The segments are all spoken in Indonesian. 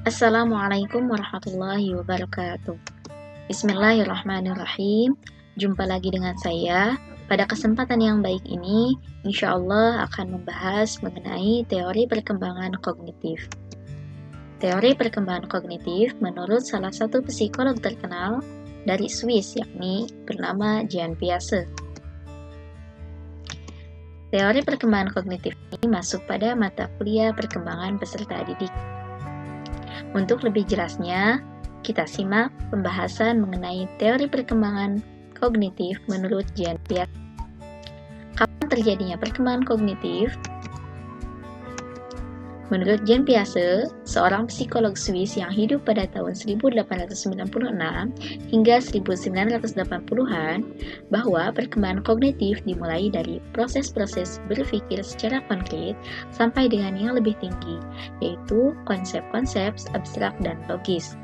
Assalamualaikum warahmatullahi wabarakatuh. Bismillahirrahmanirrahim. Jumpa lagi dengan saya. Pada kesempatan yang baik ini, insya Allah akan membahas mengenai teori perkembangan kognitif. Teori perkembangan kognitif menurut salah satu psikolog terkenal dari Swiss, yakni bernama Jean Piaget. Teori perkembangan kognitif ini masuk pada mata kuliah perkembangan peserta didik. Untuk lebih jelasnya, kita simak pembahasan mengenai teori perkembangan kognitif menurut Jean Piaget. Kapan terjadinya perkembangan kognitif? Menurut Jean Piaget, seorang psikolog Swiss yang hidup pada tahun 1896 hingga 1980-an, bahwa perkembangan kognitif dimulai dari proses-proses berpikir secara konkret sampai dengan yang lebih tinggi, yaitu konsep-konsep abstrak dan logis.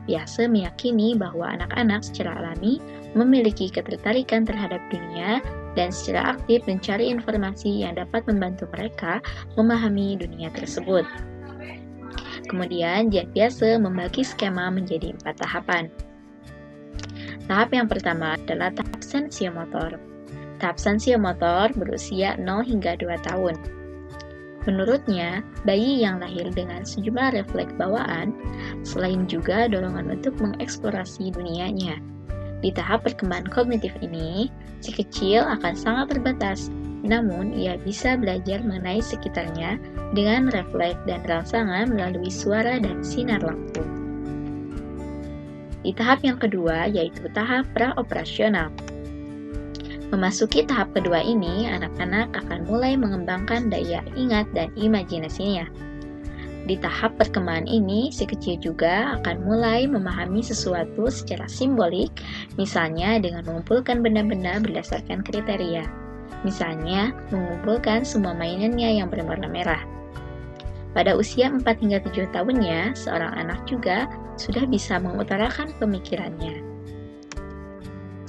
Piaget meyakini bahwa anak-anak secara alami memiliki ketertarikan terhadap dunia dan secara aktif mencari informasi yang dapat membantu mereka memahami dunia tersebut. Kemudian, Jean Piaget membagi skema menjadi 4 tahapan. Tahap yang pertama adalah tahap sensiomotor. Tahap sensiomotor berusia 0 hingga 2 tahun. Menurutnya, bayi yang lahir dengan sejumlah refleks bawaan, selain juga dorongan untuk mengeksplorasi dunianya. Di tahap perkembangan kognitif ini, si kecil akan sangat terbatas, namun ia bisa belajar mengenai sekitarnya dengan refleks dan rangsangan melalui suara dan sinar lampu. Di tahap yang kedua, yaitu tahap praoperasional. Memasuki tahap kedua ini, anak-anak akan mulai mengembangkan daya ingat dan imajinasinya. Di tahap perkembangan ini, si kecil juga akan mulai memahami sesuatu secara simbolik, misalnya dengan mengumpulkan benda-benda berdasarkan kriteria. Misalnya, mengumpulkan semua mainannya yang berwarna merah. Pada usia 4 hingga 7 tahunnya, seorang anak juga sudah bisa mengutarakan pemikirannya.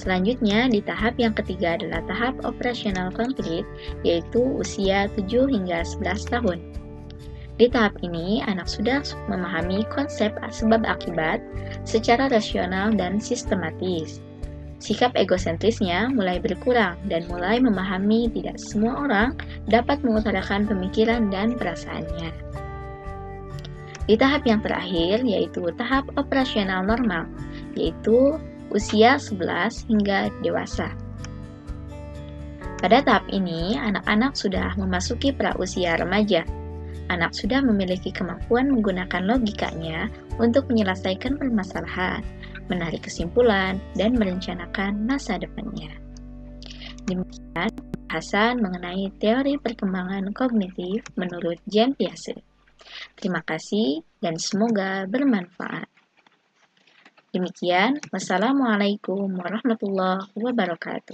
Selanjutnya, di tahap yang ketiga adalah tahap operasional konkret, yaitu usia 7 hingga 11 tahun. Di tahap ini, anak sudah memahami konsep sebab akibat secara rasional dan sistematis. Sikap egosentrisnya mulai berkurang dan mulai memahami tidak semua orang dapat mengutarakan pemikiran dan perasaannya. Di tahap yang terakhir, yaitu tahap operasional normal, yaitu usia 11 hingga dewasa. Pada tahap ini, anak-anak sudah memasuki prausia remaja. Anak sudah memiliki kemampuan menggunakan logikanya untuk menyelesaikan permasalahan, menarik kesimpulan, dan merencanakan masa depannya. Demikian pembahasan mengenai teori perkembangan kognitif menurut Jean Piaget. Terima kasih dan semoga bermanfaat. Demikian, wassalamualaikum warahmatullahi wabarakatuh.